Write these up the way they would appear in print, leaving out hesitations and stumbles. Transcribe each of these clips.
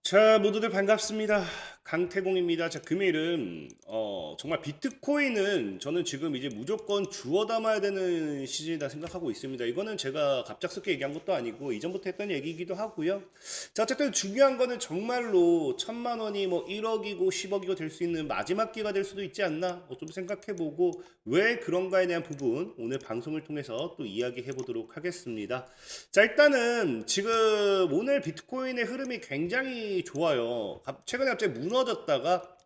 자, 모두들 반갑습니다. 강태공입니다. 자, 금일은 정말 비트코인은 저는 지금 이제 무조건 주워 담아야 되는 시즌이다 생각하고 있습니다. 이거는 제가 갑작스럽게 얘기한 것도 아니고 이전부터 했던 얘기이기도 하고요. 자, 어쨌든 중요한 거는 정말로 1,000만 원이 뭐 1억이고 10억이고 될 수 있는 마지막 기회가 될 수도 있지 않나 좀 생각해보고 왜 그런가에 대한 부분 오늘 방송을 통해서 또 이야기해 보도록 하겠습니다. 자, 일단은 지금 오늘 비트코인의 흐름이 굉장히 좋아요. 최근에 갑자기 무너졌다가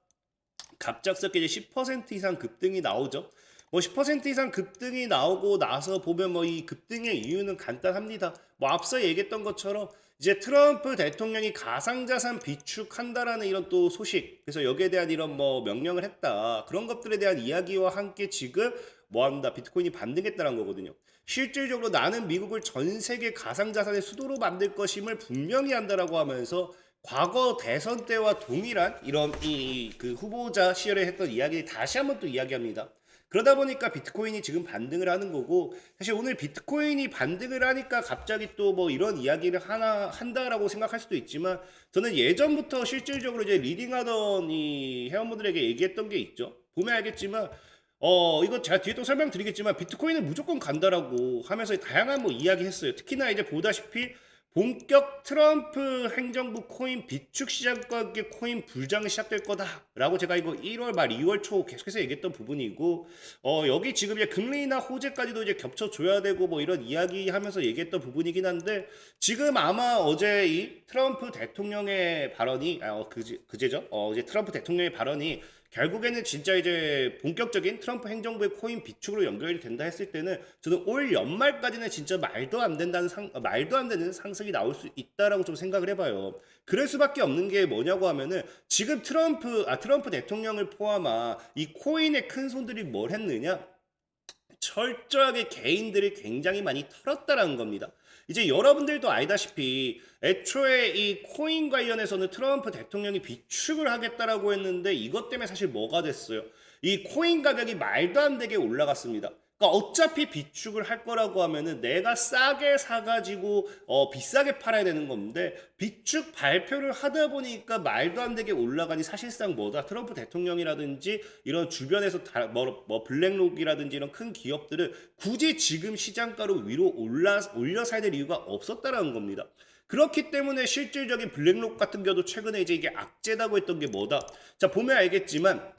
갑작스럽게 이제 10% 이상 급등이 나오죠. 뭐 10% 이상 급등이 나오고 나서 보면 뭐 이 급등의 이유는 간단합니다. 뭐 앞서 얘기했던 것처럼 이제 트럼프 대통령이 가상자산 비축한다라는 이런 또 소식, 그래서 여기에 대한 이런 뭐 명령을 했다, 그런 것들에 대한 이야기와 함께 지금 뭐 한다, 비트코인이 반등했다는 거거든요. 실질적으로 나는 미국을 전 세계 가상자산의 수도로 만들 것임을 분명히 한다라고 하면서 과거 대선 때와 동일한 이런 그 후보자 시절에 했던 이야기 다시 한번 또 이야기합니다. 그러다 보니까 비트코인이 지금 반등을 하는 거고, 사실 오늘 비트코인이 반등을 하니까 갑자기 또 뭐 이런 이야기를 하나 한다라고 생각할 수도 있지만, 저는 예전부터 실질적으로 이제 리딩하던 이 회원분들에게 얘기했던 게 있죠. 보면 알겠지만 이거 제가 뒤에 또 설명드리겠지만 비트코인은 무조건 간다라고 하면서 다양한 뭐 이야기했어요. 특히나 이제 보다시피 본격 트럼프 행정부 코인 비축 시장과 함께 코인 불장이 시작될 거다라고 제가 이거 1월 말 2월 초 계속해서 얘기했던 부분이고, 여기 지금 이제 금리 인하 호재까지도 이제 겹쳐줘야 되고 뭐 이런 이야기 하면서 얘기했던 부분이긴 한데, 지금 아마 어제 이 트럼프 대통령의 발언이 그제죠? 이제 트럼프 대통령의 발언이 결국에는 진짜 이제 본격적인 트럼프 행정부의 코인 비축으로 연결이 된다 했을 때는 저는 올 연말까지는 진짜 말도 안 되는 상승이 나올 수 있다라고 좀 생각을 해봐요. 그럴 수밖에 없는 게 뭐냐고 하면은 지금 트럼프 대통령을 포함한 이 코인의 큰 손들이 뭘 했느냐? 철저하게 개인들을 굉장히 많이 털었다라는 겁니다. 이제 여러분들도 알다시피 애초에 이 코인 관련해서는 트럼프 대통령이 비축을 하겠다라고 했는데 이것 때문에 사실 뭐가 됐어요? 이 코인 가격이 말도 안 되게 올라갔습니다. 그러니까 어차피 비축을 할 거라고 하면은 내가 싸게 사가지고 비싸게 팔아야 되는 건데, 비축 발표를 하다 보니까 말도 안 되게 올라가니 사실상 뭐다, 트럼프 대통령이라든지 이런 주변에서 뭐 블랙록이라든지 이런 큰 기업들은 굳이 지금 시장가로 위로 올려 사야 될 이유가 없었다라는 겁니다. 그렇기 때문에 실질적인 블랙록 같은 경우도 최근에 이제 이게 악재다고 했던 게 뭐다. 자, 보면 알겠지만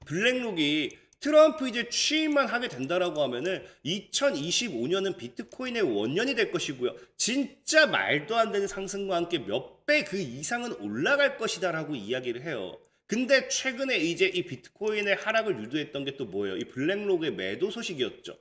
블랙록이 트럼프 이제 취임만 하게 된다라고 하면은 2025년은 비트코인의 원년이 될 것이고요. 진짜 말도 안 되는 상승과 함께 몇 배 그 이상은 올라갈 것이다라고 이야기를 해요. 근데 최근에 이제 이 비트코인의 하락을 유도했던 게 또 뭐예요? 이 블랙록의 매도 소식이었죠.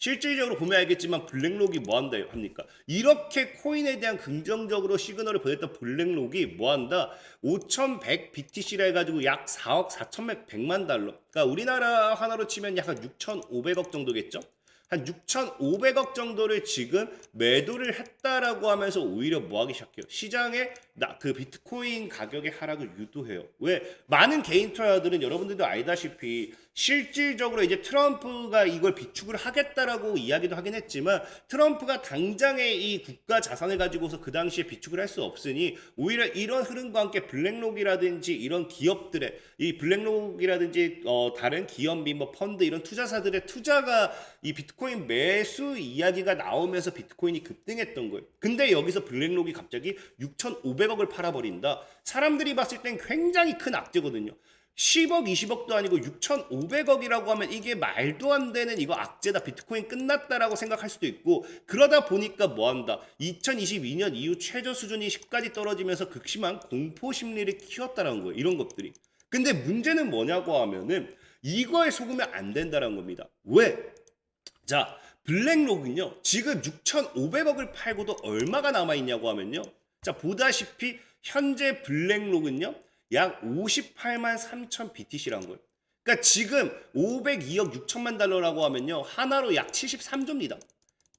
실질적으로 보면 알겠지만 블랙록이 뭐 한다 합니까? 이렇게 코인에 대한 긍정적으로 시그널을 보냈던 블랙록이 뭐 한다? 5100 BTC라 해가지고 약 4억 4,100만 달러. 그러니까 우리나라 하나로 치면 약 한 6,500억 정도겠죠? 한 6,500억 정도를 지금 매도를 했다라고 하면서 오히려 뭐 하기 시작해요? 시장에 그 비트코인 가격의 하락을 유도해요. 왜? 많은 개인 투자자들은 여러분들도 알다시피 실질적으로 이제 트럼프가 이걸 비축을 하겠다라고 이야기도 하긴 했지만, 트럼프가 당장에 이 국가 자산을 가지고서 그 당시에 비축을 할 수 없으니 오히려 이런 흐름과 함께 블랙록이라든지 이런 기업들의 이 블랙록이라든지 다른 기업비 뭐 펀드 이런 투자사들의 투자가 이 비트코인 매수 이야기가 나오면서 비트코인이 급등했던 거예요. 근데 여기서 블랙록이 갑자기 6,500억을 팔아버린다. 사람들이 봤을 땐 굉장히 큰 악재거든요. 10억, 20억도 아니고 6,500억이라고 하면 이게 말도 안 되는 이거 악재다, 비트코인 끝났다라고 생각할 수도 있고, 그러다 보니까 뭐 한다? 2022년 이후 최저 수준이 10까지 떨어지면서 극심한 공포 심리를 키웠다라는 거예요. 이런 것들이. 근데 문제는 뭐냐고 하면은 이거에 속으면 안 된다는 겁니다. 왜? 자, 블랙록은요, 지금 6,500억을 팔고도 얼마가 남아있냐고 하면요. 자, 보다시피 현재 블랙록은요, 약 58만 3천 BTC란 거예요. 그러니까 지금 502억 6천만 달러라고 하면요, 하나로 약 73조입니다.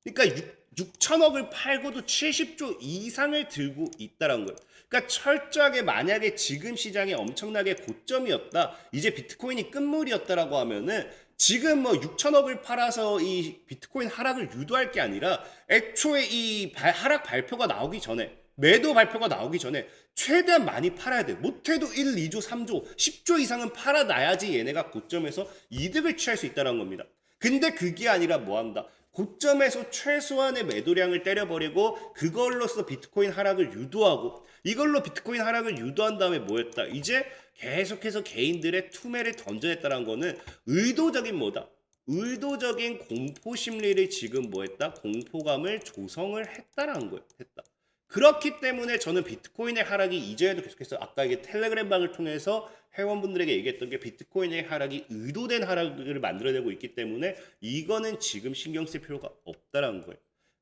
그러니까 6천억을 팔고도 70조 이상을 들고 있다는 거예요. 그러니까 철저하게 만약에 지금 시장이 엄청나게 고점이었다, 이제 비트코인이 끝물이었다라고 하면은 지금 뭐 6천억을 팔아서 이 비트코인 하락을 유도할 게 아니라 애초에 이 하락 발표가 나오기 전에 매도 발표가 나오기 전에 최대한 많이 팔아야 돼. 못해도 1, 2조, 3조, 10조 이상은 팔아놔야지 얘네가 고점에서 이득을 취할 수 있다는 겁니다. 근데 그게 아니라 뭐 한다? 고점에서 최소한의 매도량을 때려버리고 그걸로써 비트코인 하락을 유도하고 이걸로 비트코인 하락을 유도한 다음에 뭐 했다? 이제 계속해서 개인들의 투매를 던져냈다는 거는 의도적인 뭐다? 의도적인 공포 심리를 지금 뭐 했다? 공포감을 조성을 했다라는 거예요. 했다. 그렇기 때문에 저는 비트코인의 하락이 이전에도 계속해서 아까 이게 텔레그램방을 통해서 회원분들에게 얘기했던 게 비트코인의 하락이 의도된 하락을 만들어내고 있기 때문에 이거는 지금 신경 쓸 필요가 없다라는 거예요.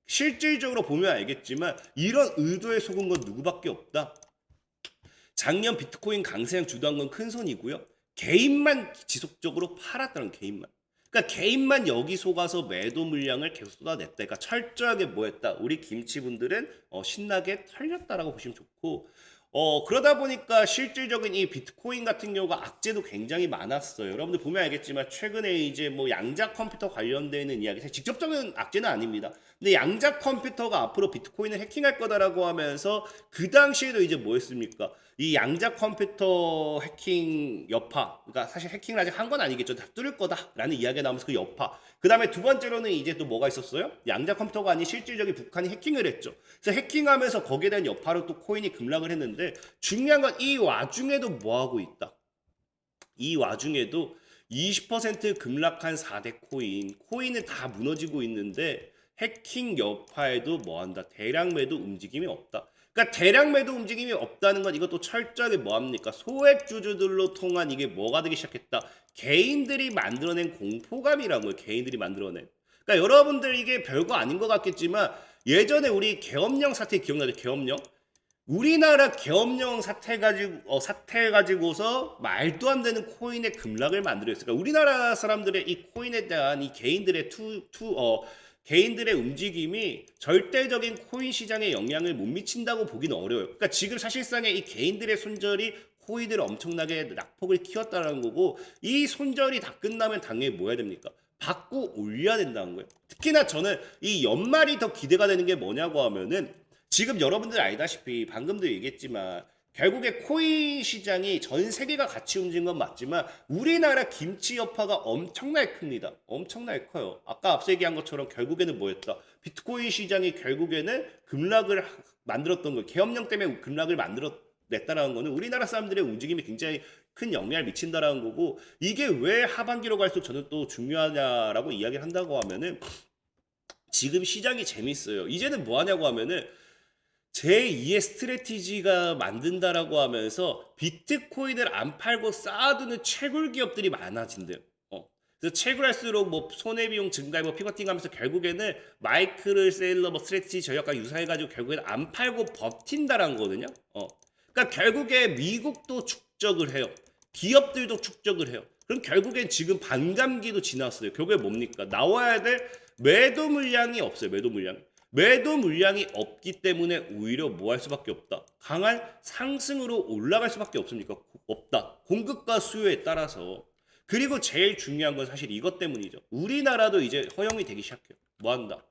실질적으로 보면 알겠지만 이런 의도에 속은 건 누구밖에 없다. 작년 비트코인 강세장 주도한 건 큰손이고요. 개인만 지속적으로 팔았다는 개인만. 그러니까 개인만 여기 속아서 매도 물량을 계속 쏟아냈다. 그러니까 철저하게 뭐 했다? 우리 김치분들은 신나게 털렸다라고 보시면 좋고 그러다 보니까 실질적인 이 비트코인 같은 경우가 악재도 굉장히 많았어요. 여러분들 보면 알겠지만 최근에 이제 뭐 양자 컴퓨터 관련되는 이야기, 직접적인 악재는 아닙니다. 근데 양자 컴퓨터가 앞으로 비트코인을 해킹할 거다라고 하면서 그 당시에도 이제 뭐였습니까? 이 양자 컴퓨터 해킹 여파, 그러니까 사실 해킹을 아직 한 건 아니겠죠. 다 뚫을 거다라는 이야기가 나오면서 그 여파. 그 다음에 두 번째로는 이제 또 뭐가 있었어요? 양자 컴퓨터가 아닌 실질적인 북한이 해킹을 했죠. 그래서 해킹하면서 거기에 대한 여파로 또 코인이 급락을 했는데 중요한 건 이 와중에도 뭐 하고 있다. 이 와중에도 20% 급락한 4대 코인은 다 무너지고 있는데 해킹 여파에도 뭐 한다. 대량 매도 움직임이 없다. 그러니까 대량 매도 움직임이 없다는 건 이것도 철저하게 뭐 합니까? 소액 주주들로 통한 이게 뭐가 되기 시작했다. 개인들이 만들어낸 공포감이라는 거예요. 개인들이 만들어낸. 그러니까 여러분들 이게 별거 아닌 것 같겠지만 예전에 우리 계엄령 사태 기억나죠? 계엄령? 우리나라 계엄령 사태 가지고서 말도 안 되는 코인의 급락을 만들었어요. 그러니까 우리나라 사람들의 이 코인에 대한 이 개인들의 개인들의 움직임이 절대적인 코인 시장에 영향을 못 미친다고 보기는 어려워요. 그러니까 지금 사실상의 이 개인들의 손절이 코인을 엄청나게 낙폭을 키웠다는 거고 이 손절이 다 끝나면 당연히 뭐 해야 됩니까? 받고 올려야 된다는 거예요. 특히나 저는 이 연말이 더 기대가 되는 게 뭐냐고 하면은 지금 여러분들 알다시피 방금도 얘기했지만 결국에 코인 시장이 전 세계가 같이 움직인 건 맞지만 우리나라 김치 여파가 엄청나게 큽니다. 엄청나게 커요. 아까 앞서 얘기한 것처럼 결국에는 뭐였다? 비트코인 시장이 결국에는 급락을 만들었던 거, 계엄령 때문에 급락을 만들어냈다라는 거는 우리나라 사람들의 움직임이 굉장히 큰 영향을 미친다라는 거고 이게 왜 하반기로 갈수록 저는 또 중요하냐라고 이야기를 한다고 하면은 지금 시장이 재밌어요. 이제는 뭐 하냐고 하면은 제2의 스트래티지가 만든다라고 하면서 비트코인을 안 팔고 쌓아두는 채굴 기업들이 많아진대요. 그래서 채굴할수록 뭐 손해비용 증가, 뭐 피버팅하면서 결국에는 마이크를 세일러 뭐 스트래티지 전략과 유사해가지고 결국에는 안 팔고 버틴다라는 거거든요. 그러니까 결국에 미국도 축적을 해요. 기업들도 축적을 해요. 그럼 결국엔 지금 반감기도 지났어요. 결국에 뭡니까? 나와야 될 매도 물량이 없어요. 매도 물량이 없기 때문에 오히려 뭐 할 수밖에 없다. 강한 상승으로 올라갈 수밖에 없습니까? 없다. 공급과 수요에 따라서. 그리고 제일 중요한 건 사실 이것 때문이죠. 우리나라도 이제 허용이 되기 시작해요. 뭐 한다?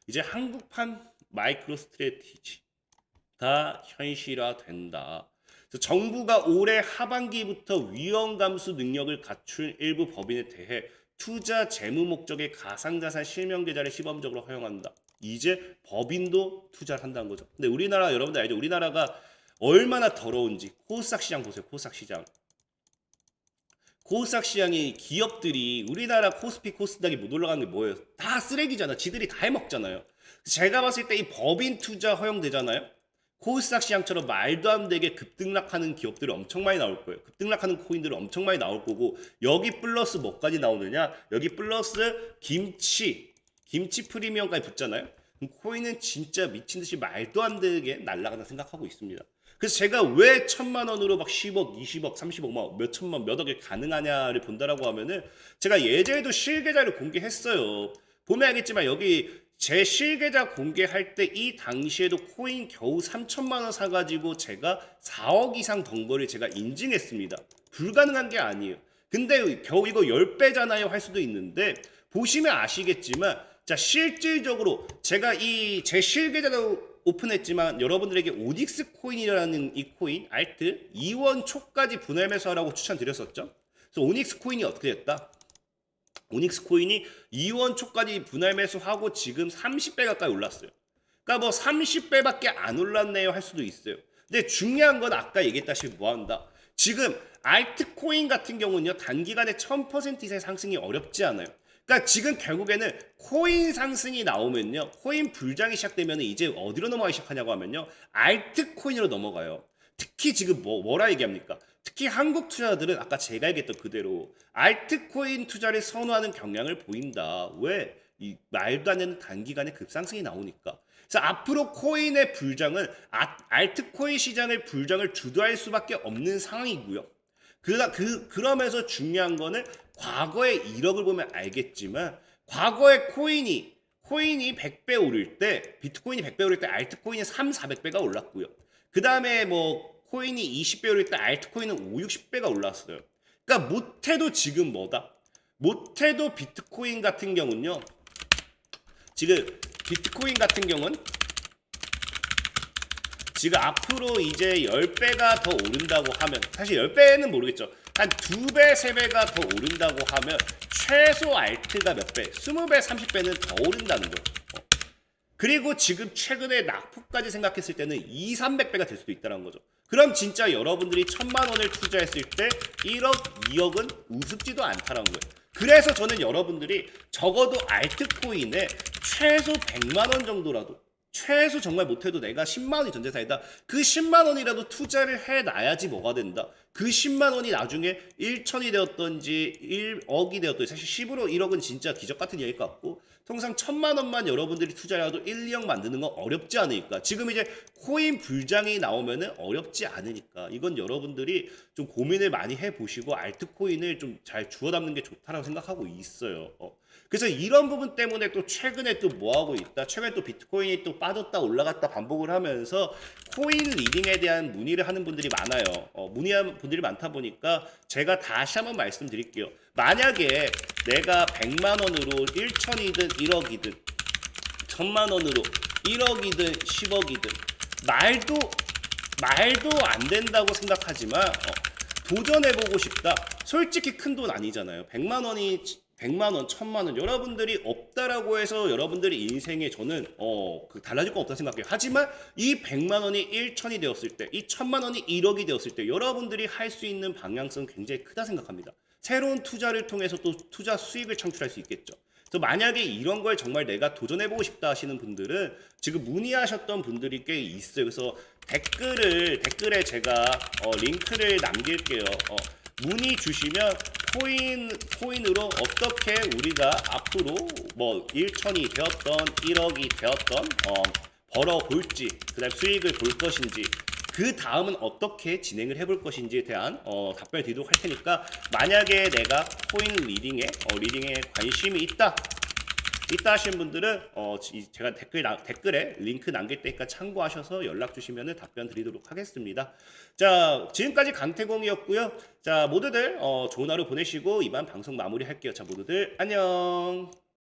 이제 한국판 마이크로 스트래티지가 현실화된다. 그래서 정부가 올해 하반기부터 위험 감수 능력을 갖춘 일부 법인에 대해 투자 재무 목적의 가상자산 실명 계좌를 시범적으로 허용한다. 이제 법인도 투자를 한다는 거죠. 근데 우리나라 여러분들 알죠? 우리나라가 얼마나 더러운지. 코스닥 시장 보세요. 코스닥 시장. 코스닥 시장이 기업들이 우리나라 코스피 코스닥이 못 올라가는 게 뭐예요? 다 쓰레기잖아. 지들이 다 해먹잖아요. 제가 봤을 때 이 법인 투자 허용되잖아요. 코스닥 시장처럼 말도 안 되게 급등락하는 기업들이 엄청 많이 나올 거예요. 급등락하는 코인들이 엄청 많이 나올 거고 여기 플러스 뭐까지 나오느냐? 여기 플러스 김치 프리미엄까지 붙잖아요. 그럼 코인은 진짜 미친 듯이 말도 안 되게 날아간다 생각하고 있습니다. 그래서 제가 왜 1,000만 원으로 막 10억, 20억, 30억, 막 몇 천만, 몇 억이 가능하냐를 본다라고 하면은 제가 예전에도 실계좌를 공개했어요. 보면 알겠지만 여기 제 실계좌 공개할 때 이 당시에도 코인 겨우 3천만 원 사가지고 제가 4억 이상 번 거를 제가 인증했습니다. 불가능한 게 아니에요. 근데 겨우 이거 10배잖아요 할 수도 있는데 보시면 아시겠지만 자 실질적으로 제가 이 제 실계좌로 오픈했지만 여러분들에게 오닉스 코인이라는 이 코인 알트 2원 초까지 분할 매수하라고 추천드렸었죠. 그래서 오닉스 코인이 어떻게 됐다? 오닉스 코인이 2원 초까지 분할 매수하고 지금 30배 가까이 올랐어요. 그러니까 뭐 30배밖에 안 올랐네요 할 수도 있어요. 근데 중요한 건 아까 얘기했다시피 뭐한다. 지금 알트코인 같은 경우는요 단기간에 1000% 이상의 상승이 어렵지 않아요. 그러니까 지금 결국에는 코인 상승이 나오면요, 코인 불장이 시작되면 이제 어디로 넘어가기 시작하냐고 하면요, 알트코인으로 넘어가요. 특히 지금 뭐라 얘기합니까? 특히 한국 투자자들은 아까 제가 얘기했던 그대로 알트코인 투자를 선호하는 경향을 보인다. 왜? 이 말도 안 되는 단기간에 급상승이 나오니까. 그래서 앞으로 코인의 불장은 알트코인 시장의 불장을 주도할 수밖에 없는 상황이고요. 그러면서 중요한 거는 과거의 이력을 보면 알겠지만 과거에 코인이 100배 오를 때 비트코인이 100배 오를 때 알트코인이 3, 400배가 올랐고요. 그 다음에 뭐 코인이 20배 오를 때 알트코인은 5, 60배가 올랐어요. 그러니까 못해도 지금 뭐다? 못해도 비트코인 같은 경우는요. 지금 비트코인 같은 경우는 지금 앞으로 이제 10배가 더 오른다고 하면 사실 10배는 모르겠죠. 한 2배, 3배가 더 오른다고 하면 최소 알트가 몇 배? 20배, 30배는 더 오른다는 거예요. 그리고 지금 최근에 낙폭까지 생각했을 때는 2, 300배가 될 수도 있다는 거죠. 그럼 진짜 여러분들이 1000만 원을 투자했을 때 1억, 2억은 우습지도 않다는 거예요. 그래서 저는 여러분들이 적어도 알트코인에 최소 100만 원 정도라도 최소 정말 못해도 내가 10만 원이 전재산이다. 그 10만 원이라도 투자를 해놔야지 뭐가 된다. 그 10만 원이 나중에 1천이 되었던지 1억이 되었던지 사실 10으로 1억은 진짜 기적 같은 얘기일 것 같고 통상 1000만 원만 여러분들이 투자해도 1, 2억 만드는 건 어렵지 않으니까 지금 이제 코인 불장이 나오면은 어렵지 않으니까 이건 여러분들이 좀 고민을 많이 해보시고 알트코인을 좀 잘 주워 담는 게 좋다라고 생각하고 있어요. 그래서 이런 부분 때문에 또 최근에 또 뭐하고 있다. 최근에 또 비트코인이 또 빠졌다 올라갔다 반복을 하면서 코인 리딩에 대한 문의를 하는 분들이 많아요. 문의하는 분들이 많다 보니까 제가 다시 한번 말씀드릴게요. 만약에 내가 100만 원으로 1천이든 1억이든 1000만 원으로 1억이든 10억이든 말도 안 된다고 생각하지만 도전해보고 싶다. 솔직히 큰 돈 아니잖아요. 100만 원이 100만 원, 1000만 원 여러분들이 없다라고 해서 여러분들이 인생에 저는 달라질 건 없다 생각해요. 하지만 이 100만 원이 1천이 되었을 때, 이 1000만 원이 1억이 되었을 때 여러분들이 할 수 있는 방향성은 굉장히 크다 생각합니다. 새로운 투자를 통해서 또 투자 수익을 창출할 수 있겠죠. 그래서 만약에 이런 걸 정말 내가 도전해보고 싶다 하시는 분들은 지금 문의하셨던 분들이 꽤 있어요. 그래서 댓글에 제가 링크를 남길게요. 문의 주시면 코인으로 어떻게 우리가 앞으로 뭐 1천이 되었던 1억이 되었던 벌어볼지 그다음 수익을 볼 것인지 그 다음은 어떻게 진행을 해볼 것인지에 대한 답변을 드리도록 할 테니까 만약에 내가 코인 리딩에 관심이 있다 하시는 분들은 제가 댓글에 링크 남길 테니까 참고하셔서 연락 주시면 답변 드리도록 하겠습니다. 자, 지금까지 강태공이었고요. 자, 모두들 좋은 하루 보내시고 이번 방송 마무리할게요. 자, 모두들 안녕.